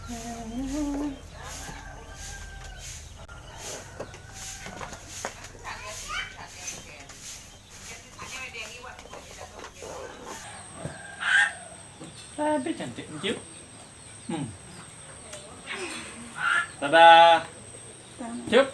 Tapi cantik lucu. Dadah. Cup.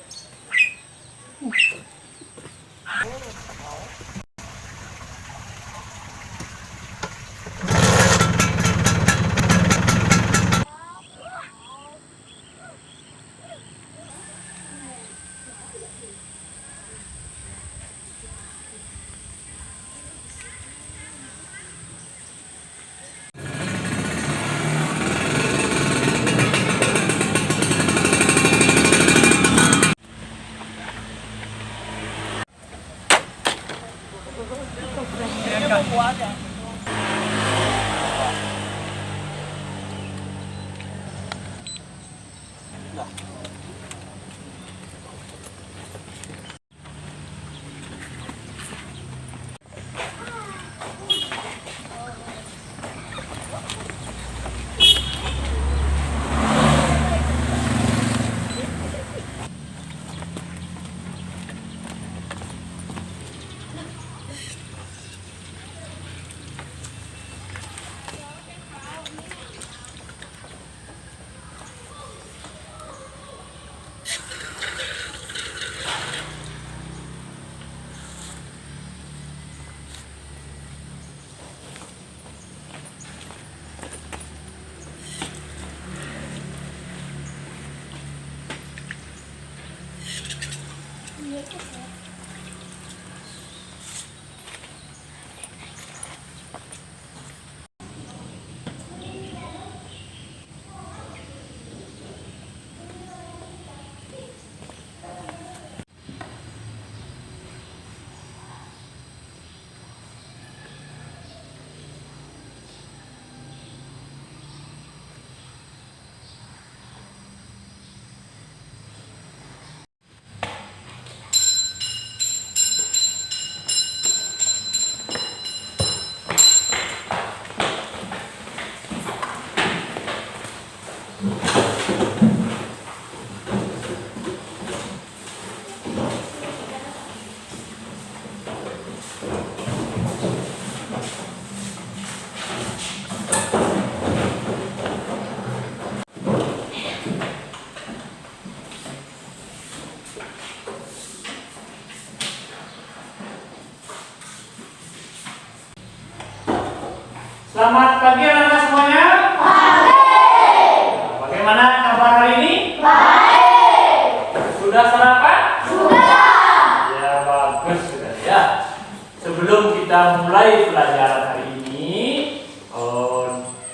Selamat pagi anak-anak semuanya. Baik. Bagaimana kabar hari ini? Baik. Sudah sarapan? Sudah. Ya bagus sudah ya. Sebelum kita mulai pelajaran hari ini,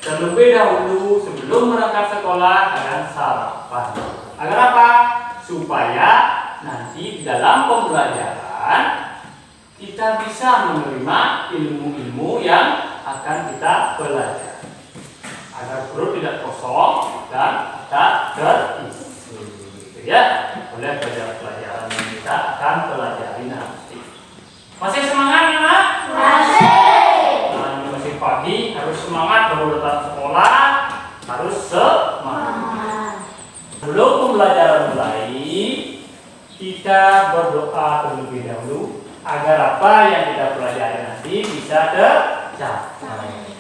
terlebih dahulu sebelum berangkat sekolah dengan sarapan. Agar apa? Supaya nanti di dalam pembelajaran kita bisa menerima ilmu-ilmu yang akan kita pelajari agar perut tidak kosong dan kita terisi, gitu ya, oleh pelajaran yang kita akan pelajari nanti. Masih semangat ya nak? Masih. Nah, masih pagi, harus semangat baru datang sekolah, harus semangat. Sebelum pembelajaran mulai, kita berdoa terlebih dahulu agar apa yang kita pelajari nanti bisa tercapai.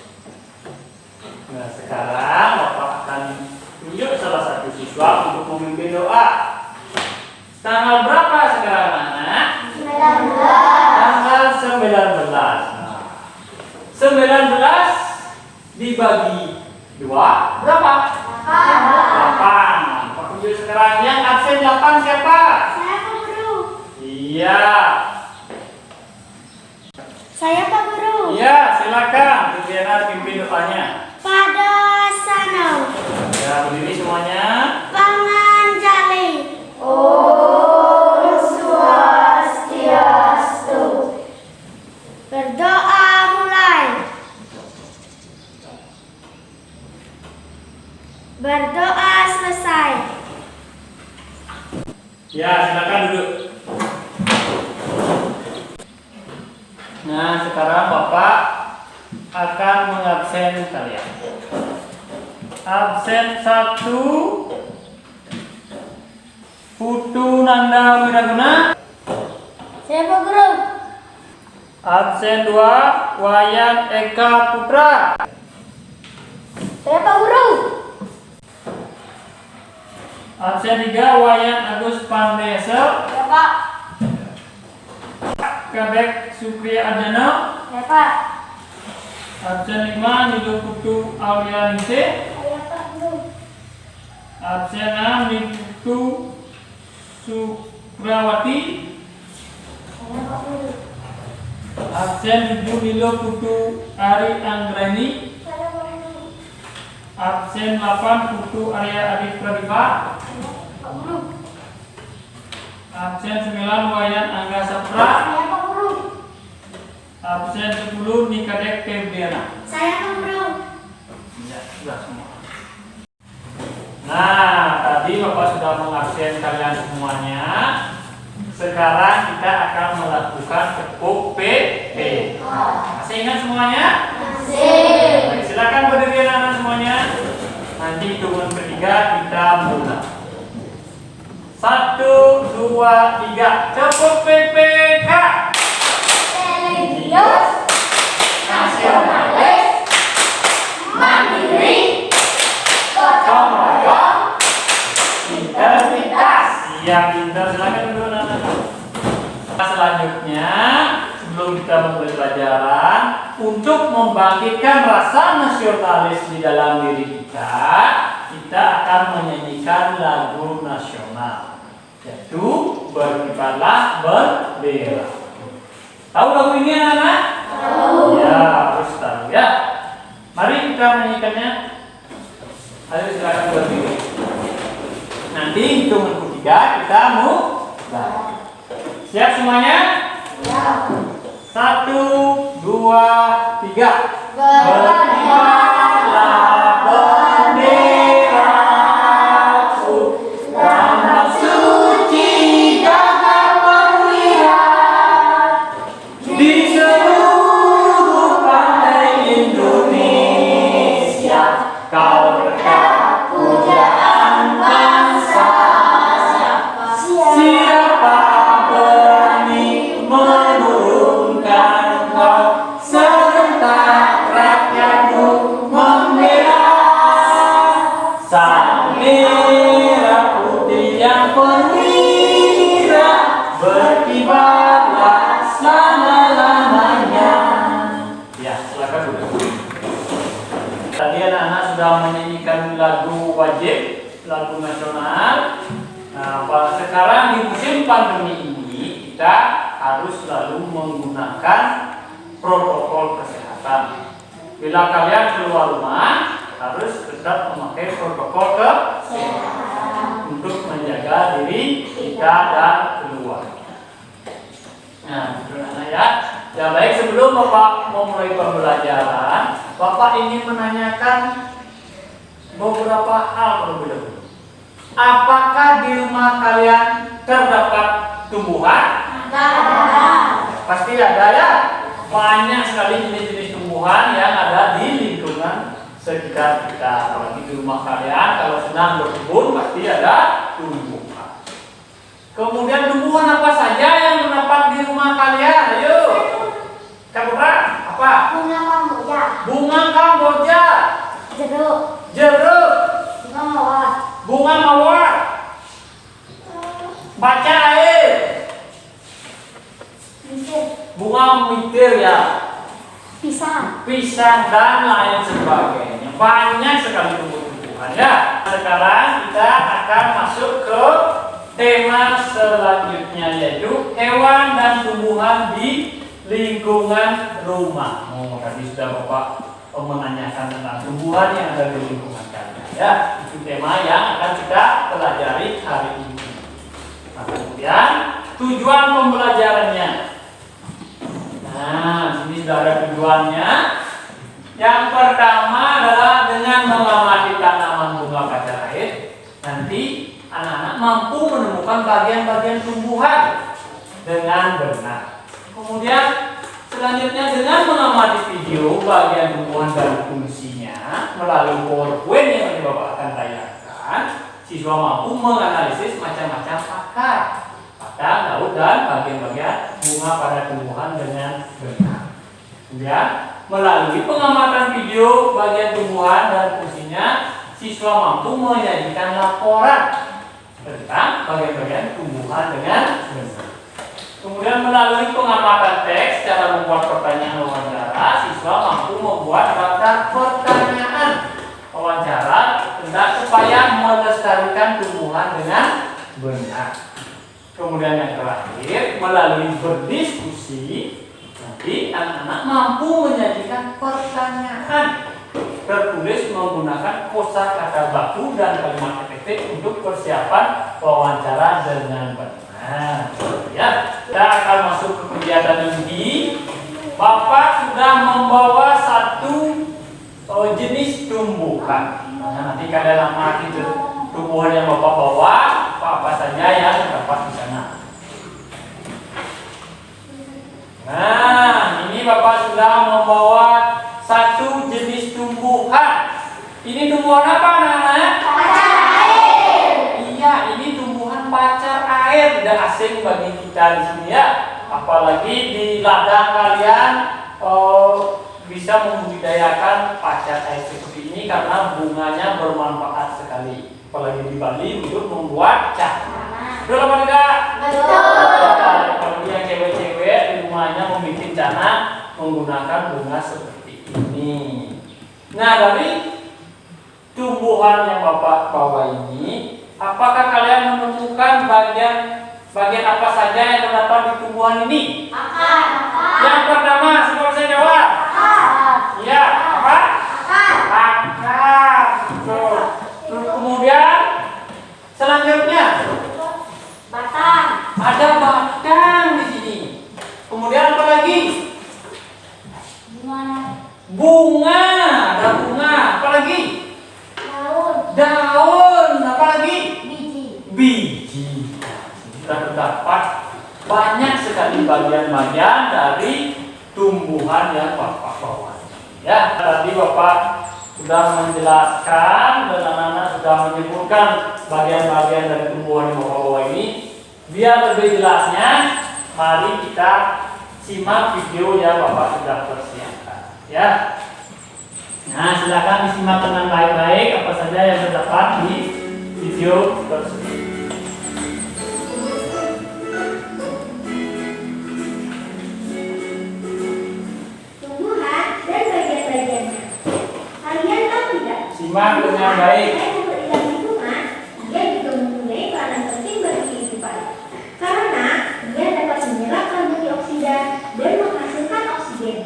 Nah, sekarang Bapak akan tunjuk salah satu siswa untuk memimpin doa. Tanggal berapa sekarang anak? 19. Tanggal 19. Nah, 19 dibagi 2 berapa? 8. Bapak tunjuk sekarang yang absen 8 siapa? Saya Pak Guru. Iya. Saya Pak Guru. Iya, silakan. Bu Diana pimpin doanya. Pada sana. Ya, berdiri semuanya. Panganjali. Om Swastiastu. Berdoa mulai. Berdoa selesai. Ya, silakan duduk. Nah, sekarang Bapak akan mengabsen kalian. Absen 1 Putu Nanda Wiraguna. Siapa guru? Absen 2 Wayan Eka Putra. Siapa guru? Absen 3 Wayan Agus Pandesa. Siapa? Kadek Supriya Adana. Siapa? Absen 5 Nido Putu Aulianise. Siapa guru? Absen 6 Nido Putu Sukrawati. Siapa guru? Absen 7 Nilo Putu Ari Anggreni. Siapa guru? Absen 8 Putu Arya Adi Pradipa. Siapa guru? Absen 9 Wayan Angga Sapra. Siapa guru? Absen 10 Nikadek Febriana. Saya guru. Ya, sudah semua. Nah, tadi Bapak sudah mengabsen kalian semuanya. Sekarang kita akan melakukan tepuk PP. Masih ingat semuanya? Masih. Baik, silakan berdiri anak-anak semuanya. Nanti hitungan ketiga kita mulai. 1, 2, 3. Tepuk PPK. Religius, nasionalis, mandiri, gotong royong, Integritas. Yang pintar, silakan dulu anak-anak. Selanjutnya, sebelum kita memulai pelajaran, untuk membangkitkan rasa nasionalis di dalam diri kita akan menyanyikan lagu nasional, yaitu Berkibarlah Bendera. Tahu lagu ini anak-anak? Tahu. Ya, harus tahu ya. Mari kita menyanyikannya. Ayo silakan berdiri. Nanti hitungan ketiga kita mulai. Siap semuanya? Ya. 1, 2, 3. Berkibarlah benderaku, lambang suci gagah perwira di seluruh pantai Indonesia. Kau berkah pujaan bangsa. Siapa berani menurunkan kau, serentak rakyatmu membela. Sang merah putih yang perwira, berkibarlah selama-lamanya. Ya, silakan duduk. Tadi anak-anak sudah menyanyikan lagu wajib, lagu nasional. Nah, sekarang di musim pandemi ini kita harus selalu menggunakan protokol kesehatan. Bila kalian keluar rumah, harus tetap memakai protokol kesehatan untuk menjaga diri kita dan keluarga. Nah, gitu anak ya. Ya baik, sebelum Bapak memulai pembelajaran, Bapak ingin menanyakan beberapa hal terlebih dahulu. Apakah di rumah kalian terdapat tumbuhan? Ada. Pasti ada ya. Banyak sekali jenis-jenis tumbuhan yang ada di lingkungan sekitar kita. Apalagi di rumah kalian, kalau sedang berkebun pasti ada tumbuhan. Kemudian tumbuhan apa saja yang terdapat di rumah kalian? Ayo, Kak Putra, apa? Bunga kamboja. Bunga kamboja, Jeruk. jeruk, Bunga mawar. bunga mawar, baca air, Misir. bunga mitir ya, Pisang. pisang dan lain sebagainya. Banyak sekali tumbuh-tumbuhan ya. Sekarang kita akan masuk ke tema selanjutnya, yaitu hewan dan tumbuhan di lingkungan rumah. Tadi sudah Bapak menanyakan tentang tumbuhan yang ada di lingkungan kalian ya. Itu tema yang akan kita pelajari hari ini. Nah, kemudian tujuan pembelajarannya. Nah, sini sudah ada tujuannya. Yang pertama adalah dengan mengamati tanaman bunga kaca air, nanti anak-anak mampu menemukan bagian-bagian tumbuhan dengan benar. Kemudian selanjutnya dengan mengamati video bagian tumbuhan dan fungsinya melalui PowerPoint yang siswa mampu menganalisis macam-macam akar, batang, daun, dan bagian-bagian bunga pada tumbuhan dengan benar. Kemudian, melalui pengamatan video bagian tumbuhan dan fungsinya, siswa mampu menyajikan laporan tentang bagian-bagian tumbuhan dengan benar. Kemudian melalui pengamatan teks, cara membuat pertanyaan wawancara, siswa mampu membuat daftar pertanyaan wawancara tentang supaya melestarikan tumbuhan dengan benar. Kemudian yang terakhir, melalui berdiskusi, nanti anak-anak mampu menyajikan pertanyaan tertulis menggunakan kosakata baku dan kalimat efektif untuk persiapan wawancara dengan benar. Ya, kita akan masuk ke kegiatan inti. Bapak sudah membawa satu jenis tumbuhan. Nah, nanti kalian amati tumbuhan yang Bapak bawa, apa saja yang terdapat di sana. Nah, ini Bapak sudah membawa satu jenis tumbuhan. Ini tumbuhan apa namanya? Pacar air. Iya, ini tumbuhan pacar air. Tidak asing bagi kita di sini ya. Apalagi di ladang kalian bisa membudidayakan pacar air seperti ini karena bunganya bermanfaat sekali. Apalagi di Bali untuk membuat cah. Betul apa tidak? Betul. Apalagi yang cewek-cewek di rumahnya membuat cana menggunakan bunga seperti ini. Nah, dari tumbuhan yang Bapak bawa ini, apakah kalian menemukan bagian apa saja yang terdapat di tumbuhan ini? Akar. Yang pertama, siapa bisa jawab? Akar. Iya, apa? Akar. Akar. Betul. Terus kemudian selanjutnya Batang. ada batang di sini. Kemudian apa lagi? Bunga, ada bunga. Apa lagi? Daun. Daun. Apa lagi? Biji. Biji. Sudah terdapat banyak sekali bagian-bagian dari tumbuhan yang Bapak bawa. Ya, tadi Bapak sudah menjelaskan dan anak-anak sudah menyebutkan bagian-bagian dari tumbuhan yang Bapak bawa ini. Biar lebih jelasnya, mari kita simak video yang Bapak sudah persiapkan. Ya. Nah, silakan disimak dengan baik-baik apa saja yang terdapat di video tersebut. Tumbuhan dan bagian-bagiannya. Kalian tahu tidak? Simak dengan baik. Selain berikan lingkungan, dia juga mempunyai peranan penting bagi kehidupan. Karena dia dapat menyerap karbon dioksida dan menghasilkan oksigen.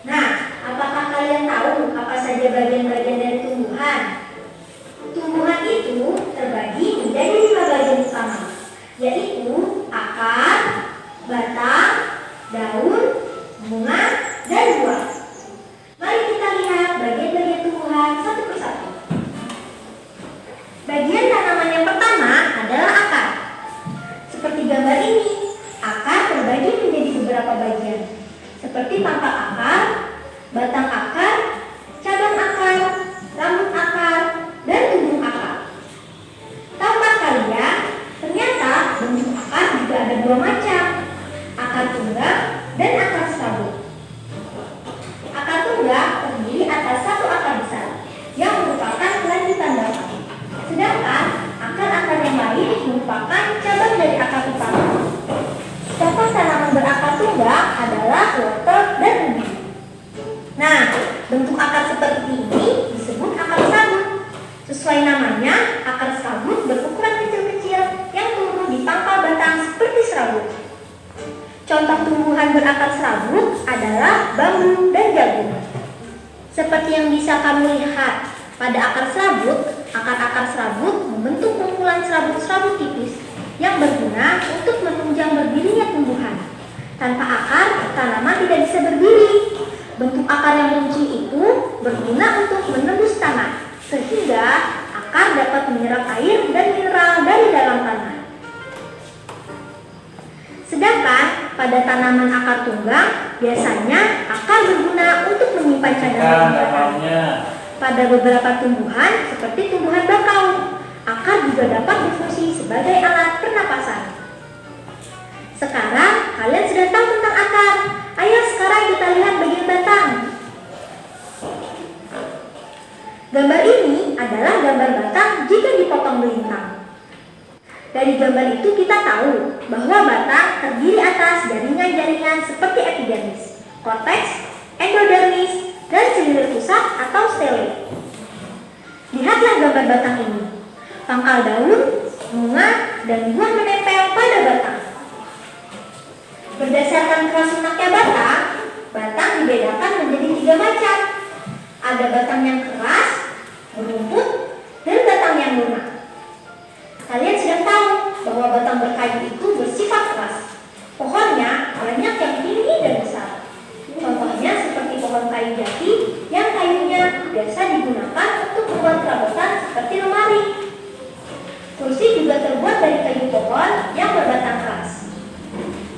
Nah, apakah kalian tahu apa saja bagian-bagian dari tumbuhan? Tumbuhan itu terbagi menjadi 5 bagian utama, yaitu akar, batang, daun, bunga, dan buah. Mari kita lihat bagian-bagian tumbuhan satu persatu. Bagian tanaman yang pertama adalah akar. Seperti gambar ini, akar terbagi menjadi beberapa bagian, seperti pangkal akar, batang akar, cabang akar, rambut akar, dan ujung akar. Tahukah kalian, ternyata bentuk akar juga ada 2 macam, akar tunggal dan akar serabut. Akar tunggal terdiri atas satu akar besar yang merupakan kelanjutan daun. Sedangkan akar-akar yang lain merupakan cabang dari akar utama. Contoh tanaman berakar tunggal adalah wortel dan ubi. Nah, bentuk akar seperti ini disebut akar serabut. Sesuai namanya, akar serabut berukuran kecil-kecil yang tumbuh di pangkal batang seperti serabut. Contoh tumbuhan berakar serabut adalah bambu dan jagung. Seperti yang bisa kamu lihat pada akar serabut, akar-akar serabut membentuk kumpulan serabut-serabut tipis yang berguna untuk menunjang berdirinya tumbuhan. Tanpa akar, tanaman tidak bisa berdiri. Bentuk akar yang meruncing itu berguna untuk menembus tanah, sehingga akar dapat menyerap air dan mineral dari dalam tanah. Sedangkan pada tanaman akar tunggal, biasanya akar berguna untuk menyimpan cadangan makanan. Pada beberapa tumbuhan, seperti tumbuhan bakau, akar juga dapat berfungsi sebagai alat pernapasan. Sekarang kalian sudah tahu tentang akar. Ayo sekarang kita lihat bagian batang. Gambar ini adalah gambar batang jika dipotong melintang. Dari gambar itu kita tahu bahwa batang terdiri atas jaringan-jaringan seperti epidermis, korteks, endodermis, dan selilir pusat atau stele. Lihatlah gambar batang ini. Pangkal daun, bunga, dan buah menempel pada batang. Berdasarkan kelas lunaknya batang dibedakan menjadi 3 macam. Ada batang yang keras, berumput, dan batang yang lunak. Kalian sudah tahu bahwa batang berkayu itu bersifat keras. Pohonnya banyak yang tinggi dan besar. Contohnya seperti pohon kayu jati yang kayunya biasa digunakan untuk membuat perabotan seperti lemari. Kursi juga terbuat dari kayu pohon yang berbatang keras.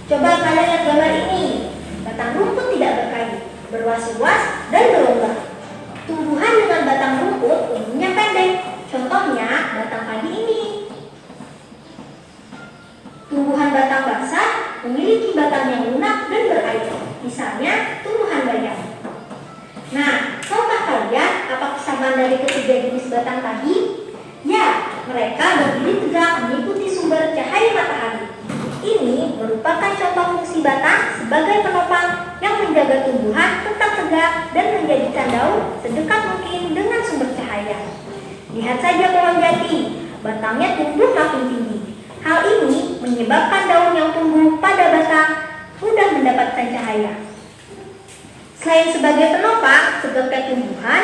Coba kalian lihat gambar ini. Batang rumput tidak berkayu, berwas-was dan berlonggar. Tumbuhan dengan batang rumput umumnya pendek. Contohnya batang padi ini. Tumbuhan batang basah memiliki batang yang lunak dan berair. Misalnya tumbuhan bayam. Nah, tahukah kalian apa kesamaan dari ketiga jenis batang tadi? Ya, mereka berdiri tegak mengikuti sumber cahaya matahari. Ini merupakan contoh fungsi batang sebagai penopang yang menjaga tumbuhan tetap tegak dan menjadikan daun sedekat mungkin dengan sumber cahaya. Lihat saja pohon jati, batangnya tumbuh makin tinggi. Hal ini menyebabkan daun yang tumbuh pada batang mudah mendapatkan cahaya. Selain sebagai penopang sebagai tumbuhan,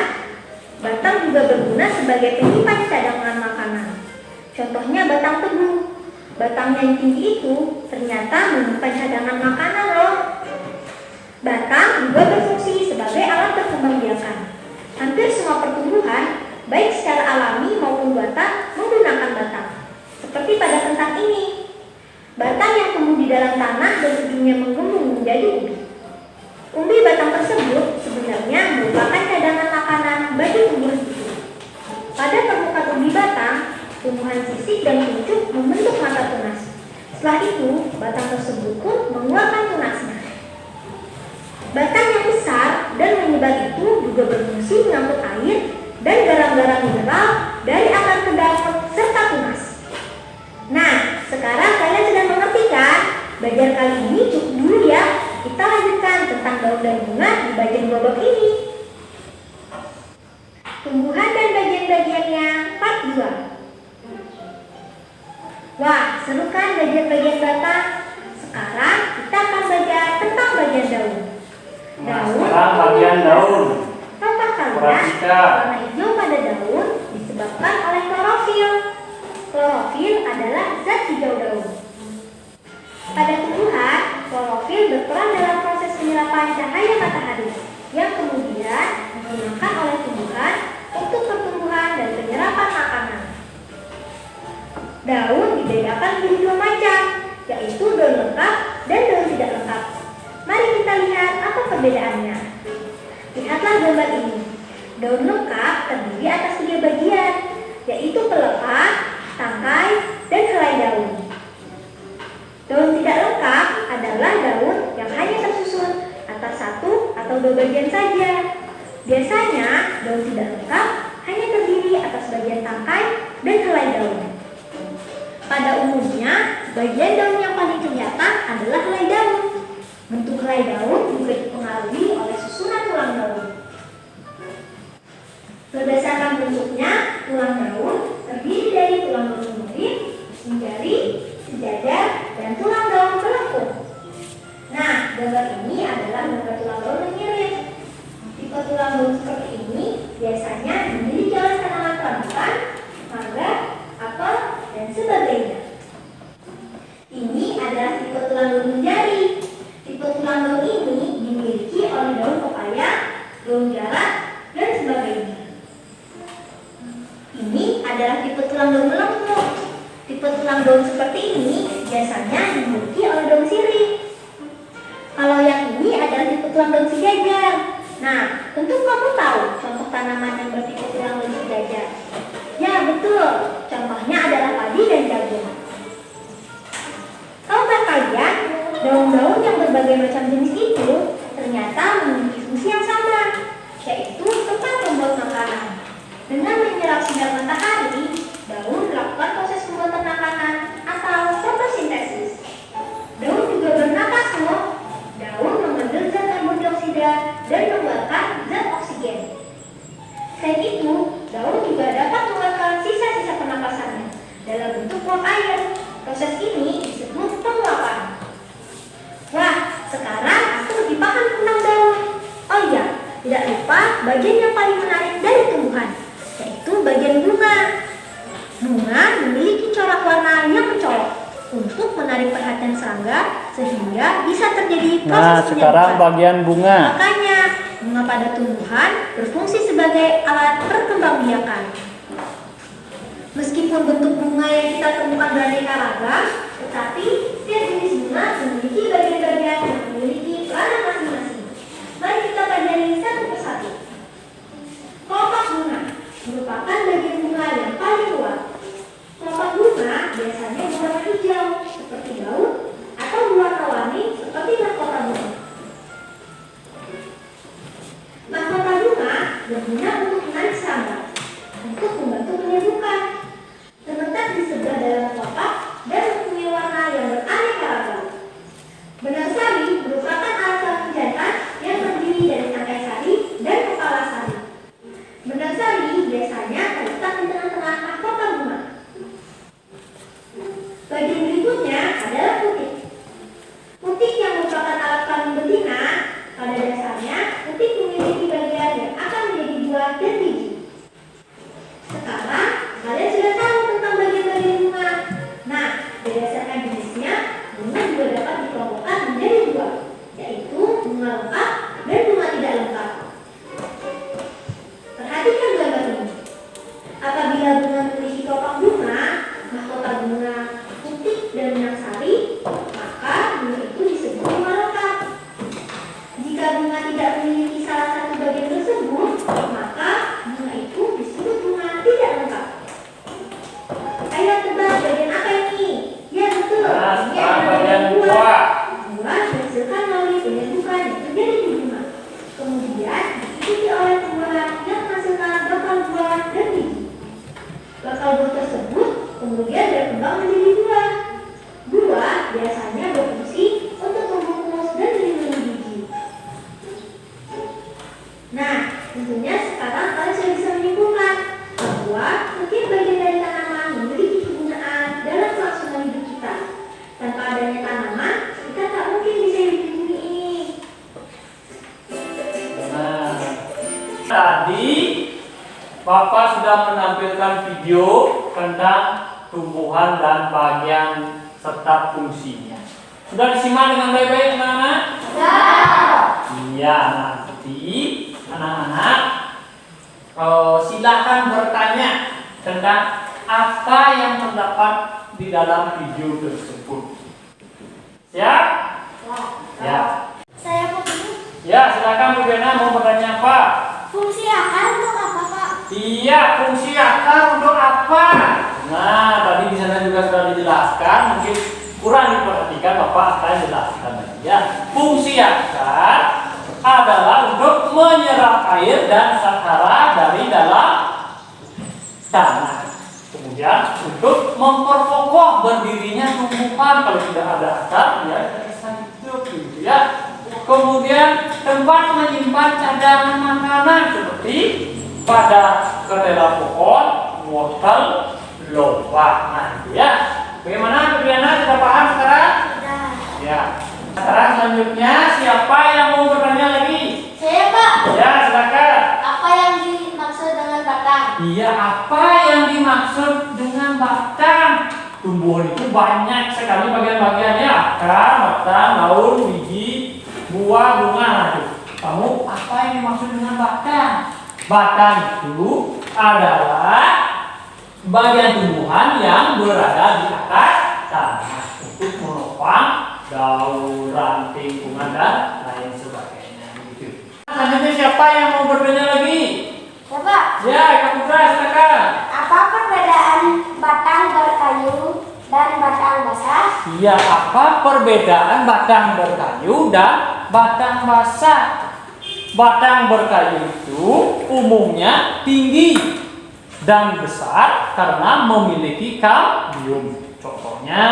batang juga berguna sebagai penyimpan cadangan makanan. Contohnya batang tebu. Batang yang tinggi itu ternyata menyimpan cadangan makanan loh. Batang juga berfungsi sebagai alat berkembangbiakan. Hampir semua pertumbuhan, baik secara alami maupun buatan, menggunakan batang. Seperti pada kentang ini. Batang yang tumbuh di dalam tanah dan ujungnya menggembung menjadi umbi. Umbi batang tersebut sebenarnya merupakan cadangan makanan bagi tumbuhan itu. Pada permukaan umbi batang, tumbuhan sisik dan kuncup membentuk mata tunas. Setelah itu, batang tersebut pun mengeluarkan tunasnya. Batang yang besar dan menyebar itu juga berfungsi mengangkut air dan garam-garam mineral dari akar ke daun serta tunas. Nah, sekarang kalian sudah mengerti kan? Belajar kali ini cukup dulu ya. Kita lanjutkan tentang daun dan bunga di bagian babak ini. Tumbuhan dan bagian-bagiannya part 2. Wah, seru kan bagian-bagian batang? Sekarang kita akan belajar tentang bagian daun. Sekarang bagian daun. Tahukah kalian warna hijau pada daun disebabkan oleh klorofil. Klorofil adalah zat hijau daun. Pada tumbuhan, klorofil berperan dalam proses penyerapan cahaya matahari yang kemudian digunakan oleh tumbuhan untuk pertumbuhan dan penyerapan makanan. Daun dibedakan menjadi 2 macam, yaitu daun lengkap dan daun tidak lengkap. Mari kita lihat apa perbedaannya. Lihatlah gambar ini. Daun lengkap terdiri atas 3 bagian, yaitu pelepah, tangkai, dan helai daun. Daun tidak lengkap adalah daun yang hanya tersusun atas 1 atau 2 bagian saja. Biasanya daun tidak lengkap hanya terdiri atas bagian tangkai dan helai daun. Pada umumnya, bagian daun yang paling kelihatan adalah helai daun. Bentuk helai daun juga dipengaruhi oleh susunan tulang daun. Berdasarkan bentuknya, tulang daun terdiri dari tulang daun lurik, jari, sejajar, dan tulang daun melengkung. Nah, gambar ini adalah gambar tulang daun yang mirip. Tipe tulang daun seperti ini biasanya dimiliki oleh tanaman rambutan, mangga, apel, dan sebagainya. Ini adalah tipe tulang daun jari. Tipe tulang daun ini dimiliki oleh daun pepaya, daun jarak, dan sebagainya. Ini adalah tipe tulang daun melengkung. Tipe tulang daun seperti ini biasanya dimiliki oleh daun sirih. Kalau yang ini adalah tipe tulang daun sejajar. Nah, tentu kamu tahu contoh tanaman yang bertipe tulang daun sejajar. Ya, betul. Contoh Dengan menyerap sinar matahari, daun melakukan proses pembuatan makanan atau fotosintesis. Daun juga bernapas loh. Daun mengambil zat karbon dioksida dan mengeluarkan zat oksigen. Selain itu, daun juga dapat mengeluarkan sisa-sisa pernapasannya dalam bentuk uap air. Proses ini disebut penguapan. Wah, sekarang aku lebih paham tentang daun. Oh iya, tidak lupa bagian yang paling menarik dari tumbuhan, yaitu bagian bunga. Bunga memiliki corak warna yang mencolok untuk menarik perhatian serangga sehingga bisa terjadi proses Nah, sekarang penyerbukan. bagian bunga. Makanya, bunga pada tumbuhan berfungsi sebagai alat perkembangbiakan. Meskipun bentuk bunga yang kita temukan beraneka ragam, tetapi setiap jenis bunga memiliki bagian-bagian yang memiliki peranan masing-masing. Mari kita pelajari satu persatu. Kelopak bunga merupakan bagian bunga yang paling luas. Kelopak bunga biasanya berwarna hijau seperti daun atau berwarna-warni seperti mahkota bunga. Mahkota bunga berguna untuk menarik serangga, untuk membantu penyerbukan. Terletak di sebelah dalam kelopak dan mempunyai warna yang beraneka ragam. Benang sari merupakan alat kelamin jantan yang terdiri dari tangkai sari dan kepala sari. Benang sari biasanya terletak di tengah-tengah mahkota bunga. Bagian berikutnya adalah putik. Putik yang merupakan alat kelamin betina, pada dasarnya putik memiliki bagian yang akan menjadi buah dan biji. Sekarang kalian sudah tahu tentang bagian-bagian bunga. Nah, berdasarkan jenisnya, bunga juga dapat dikelompokkan menjadi dua, yaitu bunga lengkap dan bunga tidak lengkap. Perhatikan gambar ini. Apabila bunga memiliki kelopak bunga, mahkota bunga, putik dan benang sari, maka bunga itu disebut bunga lengkap. Jika bunga tidak memiliki salah satu bagian tersebut, maka bunga itu disebut bunga tidak lengkap. Ayo tebak bagian apa ini? Ya betul, Nah, ini sekarang adalah bagian buah. buah. Buah dihasilkan melalui penyerbukan yang terjadi di bunga. Kemudian diikuti oleh tumbuhan yang menghasilkan bakal buah dan biji. Bakal buah tersebut kemudian berkembang menjadi buah. Buah biasanya berfungsi untuk membungkus dan melindungi biji. Nah, tentunya sekarang kalian sudah bisa menyimpulkan bahwa setiap bagian dari tanaman memiliki kegunaan dalam kelangsungan hidup kita. Tanpa adanya tanaman, kita tak mungkin bisa hidup di bumi ini. Nah, tadi Bapak sudah menampilkan video tentang tumbuhan dan bagian serta fungsinya. Sudah disimak dengan baik-baik, anak-anak? Iya, nanti anak-anak silakan bertanya tentang apa yang terdapat di dalam video tersebut. Siap? Ya. Saya mau dulu. Ya, silakan Bu Bena, mau bertanya apa? Fungsi akar untuk apa, Pak? Iya, fungsi akar untuk apa? Nah, tadi di sana juga sudah dijelaskan, mungkin kurang diperhatikan, Bapak akan jelaskan ya. Fungsi akar adalah untuk menyerap air dan sahara dari dalam tanah. Kemudian untuk memperkokoh berdirinya tumbuhan. Kalau tidak ada akar, ya tidak bisa hidup gitu ya. Kemudian tempat menyimpan cadangan makanan seperti pada ketela pohon, wortel, lobak. Nah, ya. Bagaimana, Adriana? Sudah paham sekarang? Sudah. Ya. Sekarang selanjutnya siapa yang mau bertanya lagi? Saya, Pak. Ya, silakan. Apa yang dimaksud dengan batang? Iya, apa yang dimaksud dengan batang? Tumbuhan itu banyak sekali bagian-bagiannya. Akar, batang, daun, biji, buah, bunga. Nah, itu. Kamu apa yang dimaksud dengan batang? Batang itu adalah bagian tumbuhan yang berada di atas tanah untuk menopang daun, ranting, bunga dan lain sebagainya. Begitu. Selanjutnya siapa yang mau bertanya lagi? Ya, Pak. Ya, Kak Putra, silakan. Apa perbedaan batang berkayu dan batang basah? Iya, apa perbedaan batang berkayu dan batang basah? Batang berkayu itu umumnya tinggi, dan besar karena memiliki kambium. Contohnya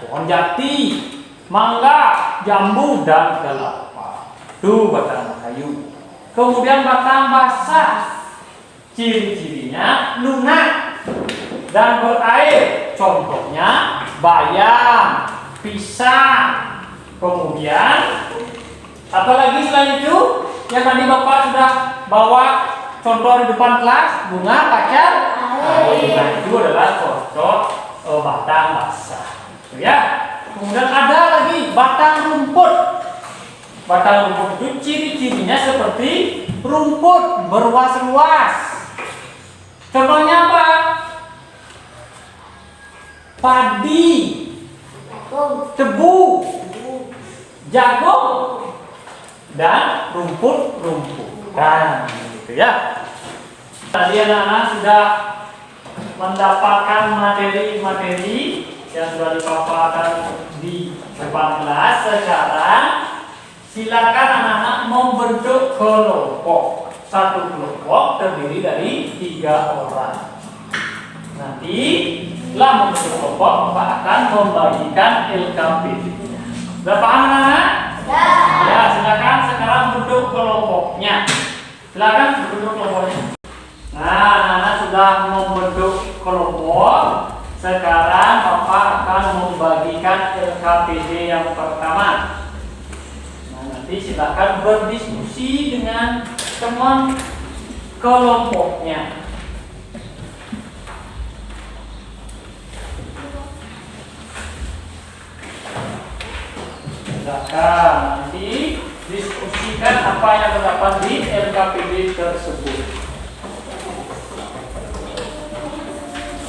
pohon jati, mangga, jambu, dan kelapa. Itu batang kayu. Kemudian batang basah, ciri-cirinya lunak dan berair. Contohnya bayam, pisang. Kemudian apalagi selain itu yang tadi Bapak sudah bawa contoh di depan kelas, bunga, pacar. Nah, itu adalah contoh batang basah. Ya. Kemudian ada lagi batang rumput. Batang rumput itu ciri-cirinya seperti rumput berluas-luas. Contohnya apa? Padi, tebu, jagung, dan rumput-rumputan. Gitu ya. Tadi anak-anak sudah mendapatkan materi-materi yang sudah dipaparkan di depan kelas. Sekarang silakan anak-anak membentuk kelompok. Satu kelompok terdiri dari 3 orang. Nanti setelah membentuk kelompok, Bapak akan membagikan LKPD. Sudah paham anak-anak? Ya, silakan sekarang bentuk kelompoknya. Silakan bentuk kelompoknya. Nah, anak-anak sudah membentuk kelompok. Sekarang Bapak akan membagikan LKPD yang pertama. Nah, nanti silakan berdiskusi dengan teman kelompoknya. Silakan nanti diskusikan apa yang terdapat di LKPD tersebut.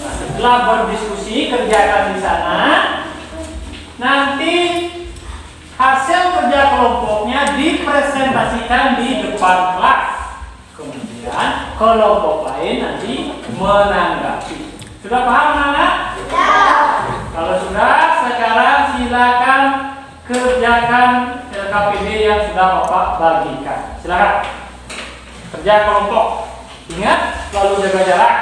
Nah, setelah berdiskusi, kerjakan di sana. Nanti hasil kerja kelompoknya dipresentasikan di depan kelas. Kemudian kelompok lain nanti menanggapi. Sudah paham anak-anak? Kalau sudah, sekarang silakan kerjakan LKPD yang sudah Bapak bagikan. Silakan kerja kelompok. Ingat, selalu jaga jarak.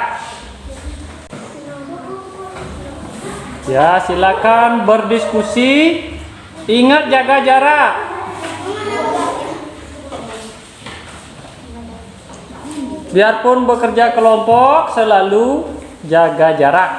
Ya, silakan berdiskusi. Ingat jaga jarak. Biarpun bekerja kelompok, selalu jaga jarak.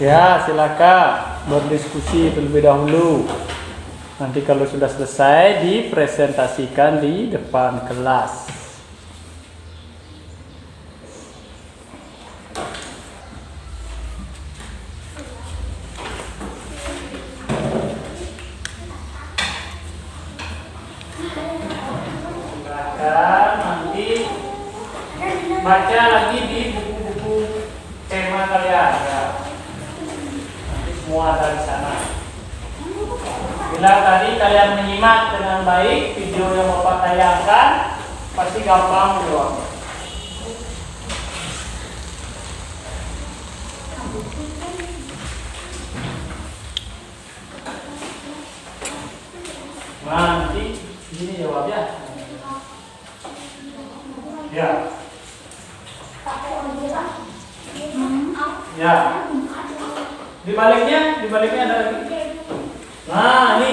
Ya, silakan berdiskusi terlebih dahulu. Nanti kalau sudah selesai, dipresentasikan di depan kelas. Silakan nanti baca lagi di buku-buku tema kalian. Ya. Semua ada di sana. Bila tadi kalian menyimak dengan baik video yang Bapak tayangkan, pasti gampang menjawabnya. Nanti ini jawabnya. Ya. Ya. Di baliknya ada lagi. Nah, ini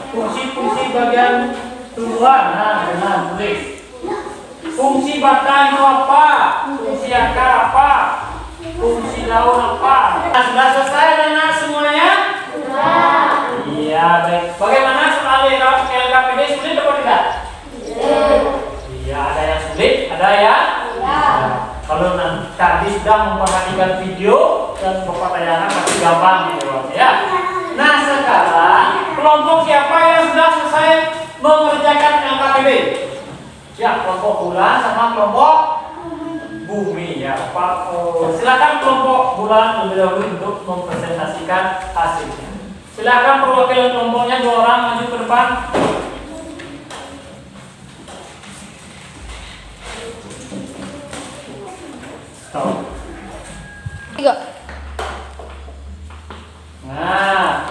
fungsi-fungsi bagian tumbuhan. Nah, dengan tulis. Fungsi batang itu apa? Fungsi akar apa? Fungsi daun apa? Nah, sudah selesai anak semuanya? Sudah. Iya, baik. Bagaimana soal LKPD sulit atau tidak? Iya, ada yang sulit, ada yang? Kalau tadi sudah memperhatikan video dan Bapak tayangkan pasti gampang dijawabnya ya. Nah, sekarang kelompok siapa yang sudah selesai mengerjakan LKPD? Ya, kelompok bulan sama kelompok bumi ya Pak. Silakan kelompok bulan lebih dahulu untuk mempresentasikan hasilnya. Silakan perwakilan kelompoknya 2 orang maju ke depan. Stop. 3. Nah,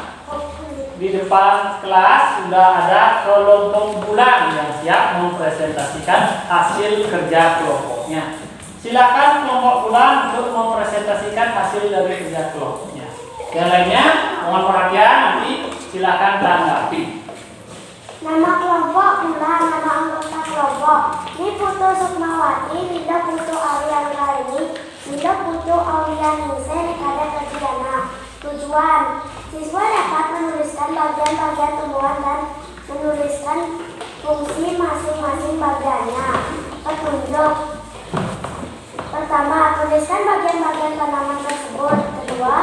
di depan kelas sudah ada kelompok bulan yang siap mempresentasikan hasil kerja kelompoknya. Silakan kelompok bulan untuk mempresentasikan hasil dari kerja kelompoknya. Yang lainnya mohon perhatian, nanti silakan tanggapi. Nama kelompok bulan, nama anggota kelompok. Ini Putu Sukmawati, Linda Putu Auliani, Linda Putu Aulianise, Rekada Kajiana. Tujuan, siswa dapat menuliskan bagian-bagian tumbuhan dan menuliskan fungsi masing-masing bagiannya. Petunjuk. Pertama, tuliskan bagian-bagian tanaman tersebut. Kedua,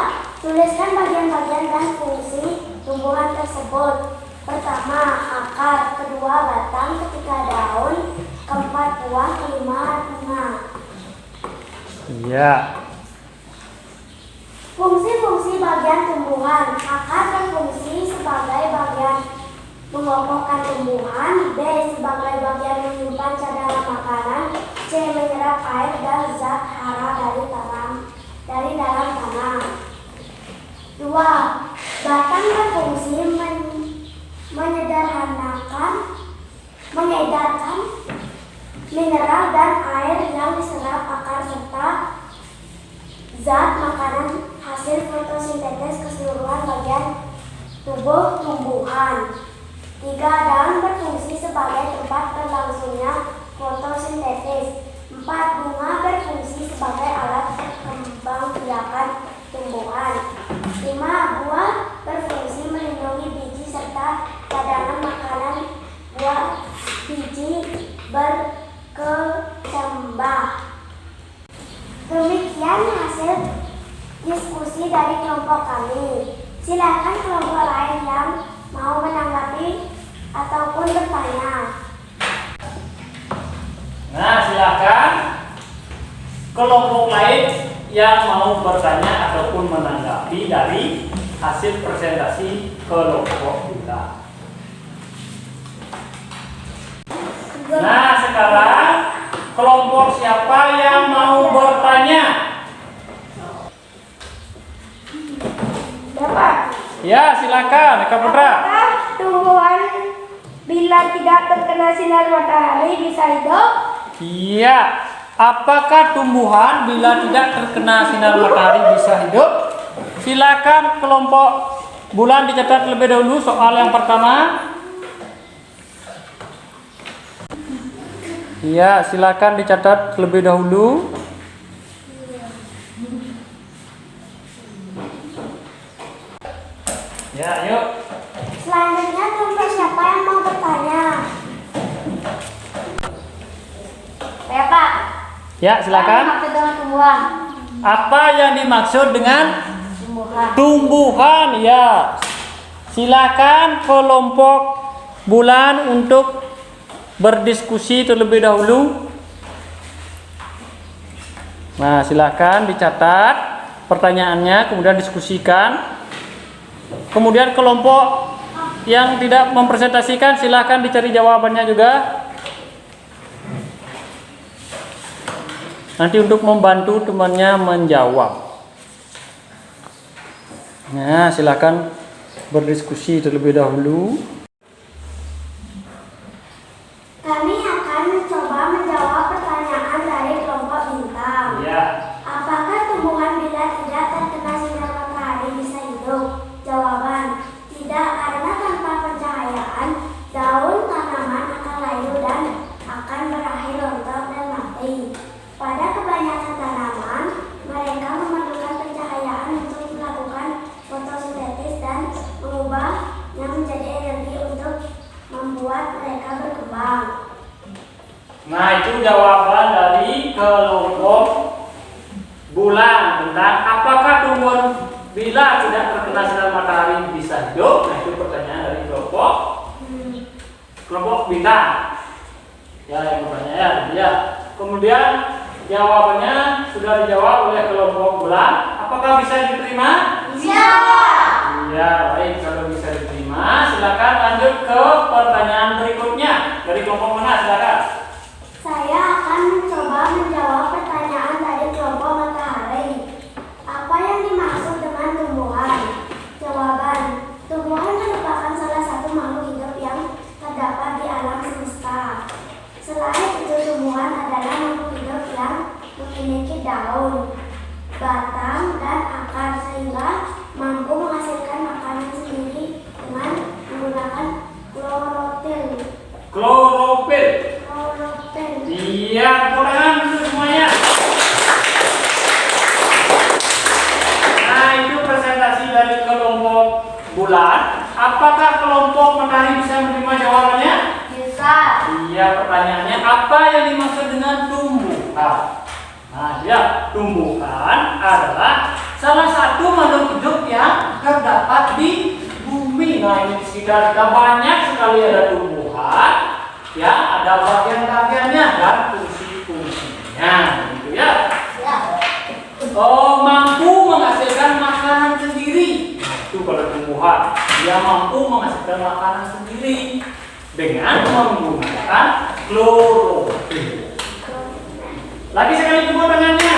tuliskan bagian-bagian dan fungsi tumbuhan tersebut. Pertama, akar. Kedua, batang. Ketiga, daun. Keempat, buah. Kelima, bunga. Iya. Fungsi-fungsi bagian tumbuhan. Akar berfungsi sebagai bagian mengokohkan tumbuhan. B. Sebagai bagian menyimpan cadangan makanan. C. Menyerap air dan zat hara dari dalam tanah. 2. Batang berfungsi mengedarkan mineral dan air yang diserap akar serta zat makanan hasil fotosintesis keseluruhan bagian tubuh tumbuhan. 3. Daun berfungsi sebagai tempat berlangsungnya fotosintesis. 4. Bunga berfungsi sebagai alat perkembangbiakan tumbuhan. 5. Buah berfungsi melindungi biji serta cadangan makanan buah biji berkecambah. Demikian hasil diskusi dari kelompok kami. Silakan kelompok lain yang mau menanggapi ataupun bertanya. Nah, silakan kelompok lain yang mau bertanya ataupun menanggapi dari hasil presentasi kelompok kita. Nah, sekarang kelompok siapa yang mau bertanya? Dapat. Ya, silakan, Eka Putra. Apakah tumbuhan bila tidak terkena sinar matahari bisa hidup? Iya. Apakah tumbuhan bila tidak terkena sinar matahari bisa hidup? Silakan kelompok bulan dicatat terlebih dahulu soal yang pertama. Iya, silakan dicatat terlebih dahulu. Ya, yuk. Selanjutnya kelompok siapa yang mau bertanya? Saya Pak. Ya, silakan. Apa yang dimaksud dengan tumbuhan? Apa yang dimaksud dengan Tumbuhan. tumbuhan? Ya. Silakan kelompok bulan untuk berdiskusi terlebih dahulu. Nah, silakan dicatat pertanyaannya, kemudian diskusikan. Kemudian kelompok yang tidak mempresentasikan silakan dicari jawabannya juga. Nanti untuk membantu temannya menjawab. Nah, silakan berdiskusi terlebih dahulu. Kami akan mencoba menjawab pertanyaan dari kelompok bintang. Ya. Apakah tumbuhan bila tidak terkena sinar matahari bisa hidup? Jawaban, tidak, karena tanpa pencahayaan, daun tanaman akan layu dan akan berakhir rontok dan mati. Pada kebanyakan tanaman, mereka memerlukan pencahayaan untuk melakukan fotosintesis dan mengubahnya menjadi energi untuk membuat mereka berkembang. Nah, itu jawaban dari kelompok bulan tentang apakah tumbuhan bila tidak terkena sinar matahari bisa hidup. Nah, itu pertanyaan dari kelompok bintang. Ya, yang bertanya ya. Kemudian jawabannya sudah dijawab oleh kelompok bulan. Apakah bisa diterima? Bisa. Iya, baik. Kalau bisa diterima, silakan lanjut ke pertanyaan berikutnya. Dari kelompok mana? Silakan. Saya akan mencoba menjawab pertanyaan dari kelompok matahari. Apa yang dimaksud dengan tumbuhan? Jawaban: tumbuhan merupakan salah satu makhluk hidup yang terdapat di alam semesta. Selain itu, tumbuhan adalah makhluk hidup yang memiliki daun, batang, dan akar sehingga mampu menghasilkan makanan sendiri dengan menggunakan klorofil. Klorofil. Klorofil. Iya, tepuk tangan dulu semuanya. Nah, itu presentasi dari kelompok bulan. Apakah kelompok matahari bisa menerima jawabannya? Bisa. Iya, pertanyaannya apa yang dimaksud dengan tumbuhan? Nah, ya, tumbuhan adalah salah satu makhluk hidup yang terdapat di bumi. Nah, ini di sekitar kita banyak sekali ada tumbuhan, ya, ada bagian-bagiannya dan fungsi-fungsinya, gitu ya. Ya. Oh, mampu menghasilkan makanan sendiri. Itu kalau tumbuhan, dia mampu menghasilkan makanan sendiri dengan menggunakan klorofil. Lagi sekali tepuk tangannya.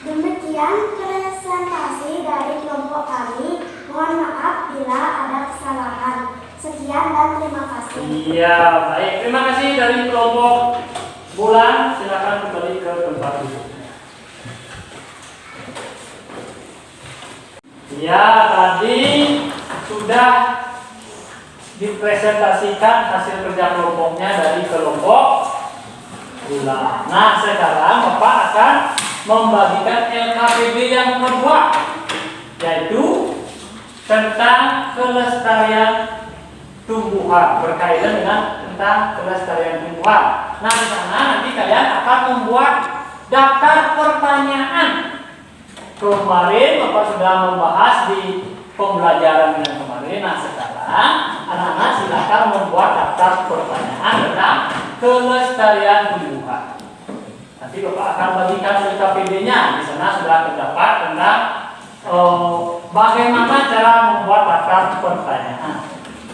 Demikian presentasi dari kelompok kami. Mohon maaf bila ada kesalahan. Sekian dan terima kasih. Iya, baik. Terima kasih dari kelompok bulan. Silakan kembali ke tempat duduknya. Ya, tadi sudah dipresentasikan hasil kerja kelompoknya dari kelompok bulan. Nah, sekarang Bapak akan membagikan LKPD yang kedua, yaitu tentang kelestarian tumbuhan, berkaitan dengan tentang kelestarian tumbuhan. Nah, di sana nanti kalian akan membuat daftar pertanyaan. Kemarin Bapak sudah membahas di pembelajaran yang kemarin. Nah, sekarang anak-anak silakan membuat daftar pertanyaan tentang kelestarian tumbuhan. Nanti Bapak akan bagikan LKPD-nya. Di sana sudah terdapat tentang bagaimana cara membuat daftar pertanyaan,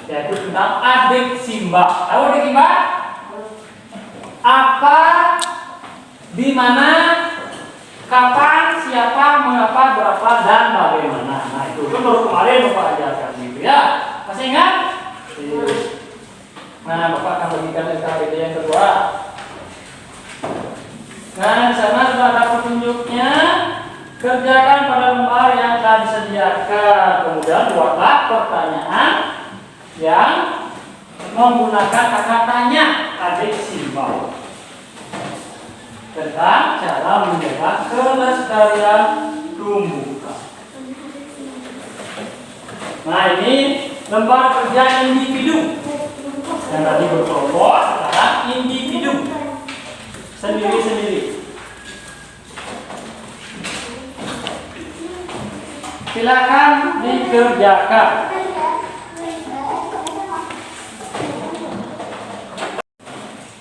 yaitu tentang adik Simba. Tahu adik Simba? Apa, di mana, kapan, siapa, mengapa, berapa, dan bagaimana. Nah, itu kan baru kemarin Bapak ajarkan gitu ya. Masih ingat? Nah, Bapak akan bagikan LKPD yang kedua. Nah, di sana sudah ada petunjuknya. Kerjakan pada lembar yang telah disediakan. Kemudian buatlah pertanyaan yang menggunakan kata tanya adik Simba tentang cara menjaga kelestarian tumbuhan. Nah, ini lembar kerja individu. Yang tadi berkelompok, sekarang individu. Sendiri-sendiri. Silakan dikerjakan.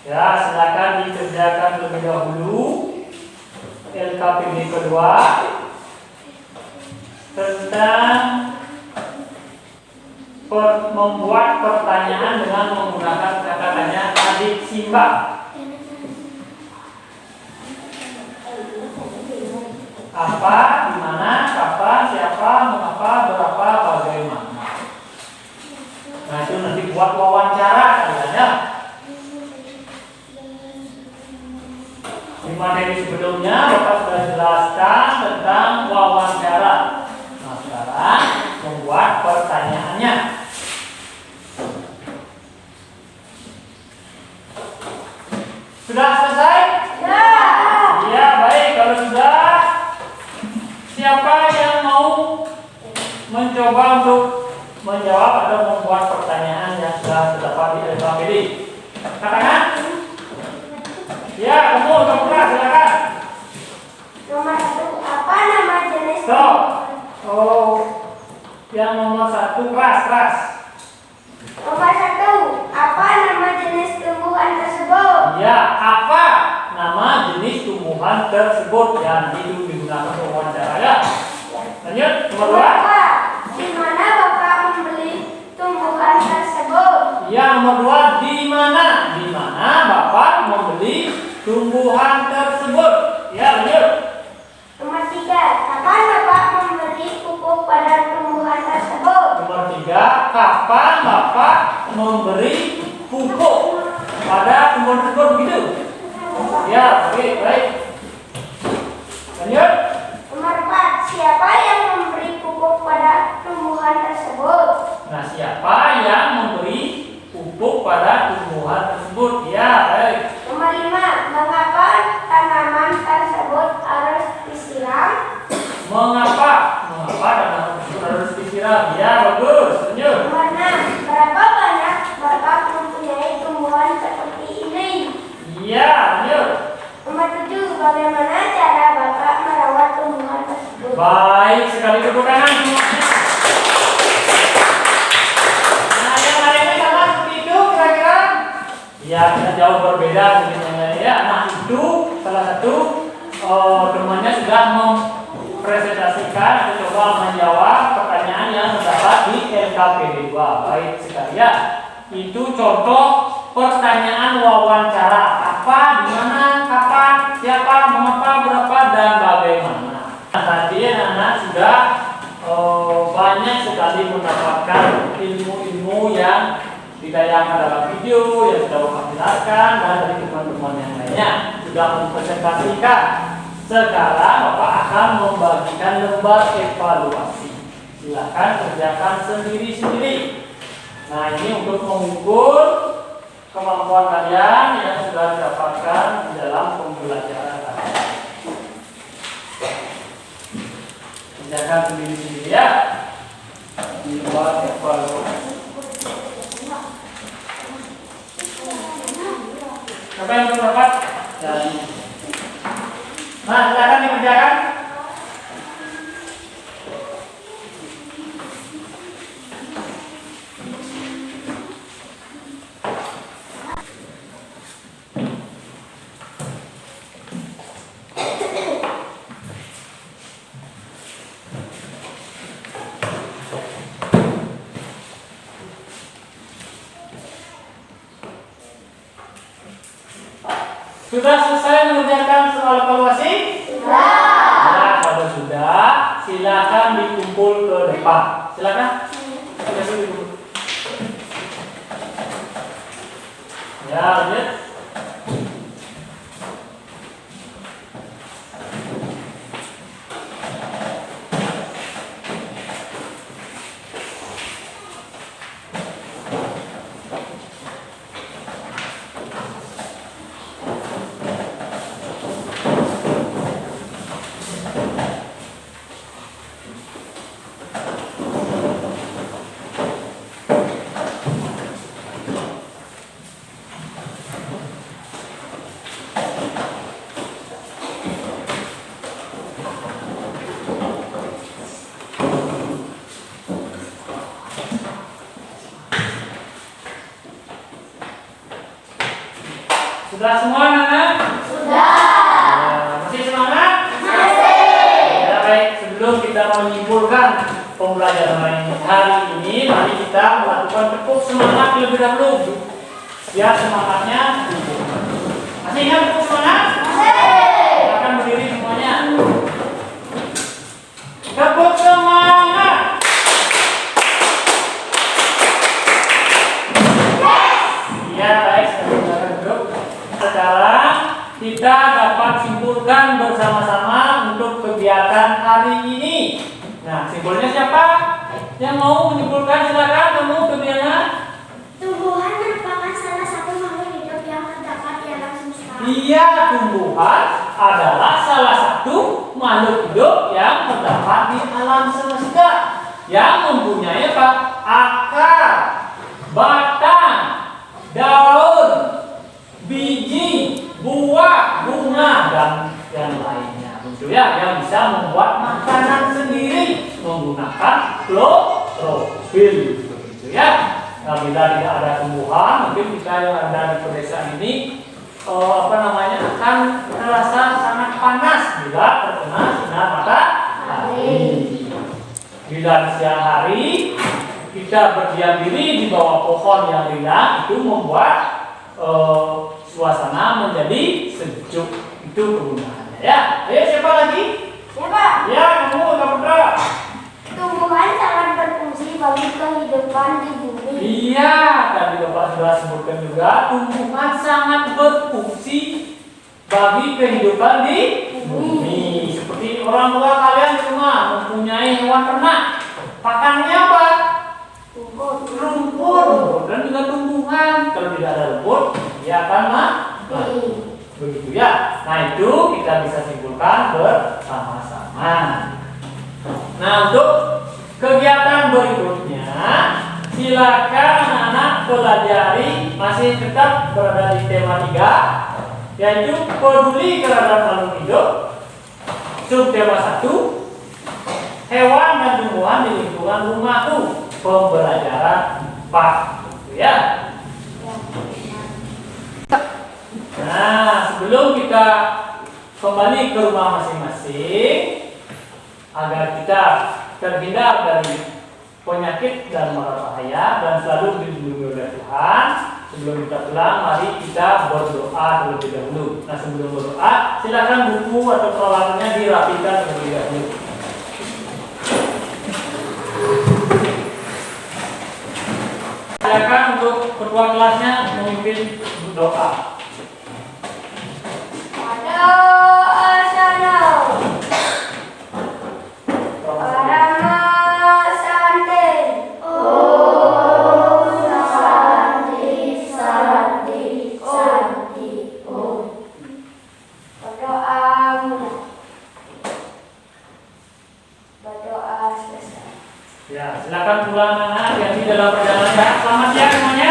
Ya, silakan dikerjakan terlebih dahulu. LKPD kedua tentang membuat pertanyaan dengan menggunakan kata tanya adik Simba. Apa, di mana, kapan, siapa, mengapa, berapa, bagaimana. Nah, itu nanti buat wawancara kalian ya. Di materi sebelumnya Bapak sudah jelaskan tentang wawancara. Nah, sekarang membuat pertanyaannya. Sudah selesai? Ya. Iya, baik. Kalau sudah, siapa yang mau mencoba untuk menjawab atau membuat pertanyaan yang sudah terdapat di LKPD? Katakan. Ya, kamu keras, silakan. Nomor 1, apa nama jenis Stop. Oh, yang nomor 1 keras. Nomor 1, apa nama jenis tumbuhan tersebut? Ya, apa nama jenis tumbuhan tersebut yang itu digunakan untuk wawancara ya? Lanjut, nomor 2. Bapak, di mana Bapak membeli tumbuhan tersebut? Ya, nomor 2, di mana? Di mana Bapak membeli tumbuhan tersebut? Ya, lanjut. Nomor 3, kapan Bapak memberi pupuk pada tumbuhan tersebut? Nomor 3, kapan Bapak memberi pupuk pada tumbuhan tersebut begitu? Ya, oke, baik. Lanjut. Nomor 4, siapa yang memberi pupuk pada tumbuhan tersebut? Nah, siapa yang memberi pupuk pada tumbuhan tersebut? Ya, baik. Nomor 5, mengapa tanaman tersebut harus disiram? Mengapa? Mengapa tanaman tersebut harus disiram? Ya, bagus. Lanjut. Nomor 6, berapa banyak Bapak mempunyai tumbuhan seperti ini? Ya, lanjut. Nomor 7, bagaimana cara Bapak merawat tumbuhan tersebut? Baik sekali, tepuk tangan semuanya. Nah, yang lainnya sama seperti itu kira-kira? Ya, kita jauh berbeda mungkin ya. Nah, itu salah satu temannya sudah mempresentasikan atau coba menjawab pertanyaan yang terdapat di LKPD 2. Baik sekali ya. Itu contoh pertanyaan wawancara. Apa, di mana, kapan, siapa, mengapa, berapa, dan bagaimana. Nah, tadi anak-anak sudah banyak sekali mendapatkan ilmu-ilmu yang ditayangkan dalam video yang sudah Bapak jelaskan dan dari teman-teman yang lainnya sudah mempresentasikan. Sekarang Bapak akan membagikan lembar evaluasi. Silakan kerjakan sendiri-sendiri. Nah, ini untuk mengukur kemampuan kalian yang sudah didapatkan di dalam pembelajaran tadi. Kerjakan sendiri-sendiri ya. Di lembar evaluasi. Siapa yang belum dapat? Nah, silakan dikerjakan. Sudah selesai mengerjakan soal evaluasi? Sudah. Nah, kalau sudah, silakan dikumpul ke depan. Silakan. Ya, lanjut. Sudah semua anak-anak? Sudah. Masih semangat? Masih. Ya, baik, sebelum kita menyimpulkan pembelajaran hari ini, mari kita melakukan tepuk semangat terlebih dahulu. Biar semangatnya tumbuh. Masih ingat tepuk semangat? Masih. Silakan berdiri semuanya. Tepuk semangat. Ya, baik, silakan duduk. Sekarang kita dapat simpulkan bersama-sama untuk kegiatan hari ini. Nah, simpulnya siapa? Yang mau menyimpulkan silakan. Kamu kemudian. Tumbuhan merupakan salah satu makhluk hidup yang terdapat di alam semesta. Iya, tumbuhan adalah salah satu makhluk hidup yang terdapat di alam semesta yang mempunyai apa? Akar, batang, daun, biji, buah, bunga, dan yang lainnya. Begitu ya, yang bisa membuat makanan sendiri menggunakan klorofil. Begitu ya. Nah, bila tidak ada tumbuhan, mungkin kita yang ada di pedesaan ini akan terasa sangat panas bila terkena sinar matahari. Bila di siang hari kita berdiam diri di bawah pohon yang rindang, itu membuat suasana menjadi sejuk. Itu kegunaannya ya. Ayo siapa lagi? Siapa? Ya, kamu Kak Putra. Tumbuhan sangat berfungsi bagi kehidupan di bumi. Iya, tadi Bapak sudah sebutkan juga, tumbuhan sangat berfungsi bagi kehidupan di bumi. Seperti orang tua kalian di rumah mempunyai hewan ternak, pakannya apa? Rumput dan juga tumbuhan. Kalau tidak ada rumput, dia akan mati. Begitu ya. Nah, itu kita bisa simpulkan bersama-sama. Nah, untuk kegiatan berikutnya, silakan anak-anak pelajari, masih tetap berada di tema 3, yaitu peduli terhadap makhluk hidup. Subtema 1, hewan dan tumbuhan di lingkungan rumahku, pembelajaran 4. Gitu ya. Nah, sebelum kita kembali ke rumah masing-masing, agar kita terhindar dari penyakit dan mara bahaya dan selalu dilindungi oleh Tuhan, sebelum kita pulang, mari kita berdoa terlebih dahulu. Nah, sebelum berdoa, silakan buku atau peralatannya dirapikan terlebih dahulu. Silakan untuk ketua kelasnya memimpin doa. Ya, silakan pulang anak-anak yang di dalam perjalanan. Selamat siang semuanya.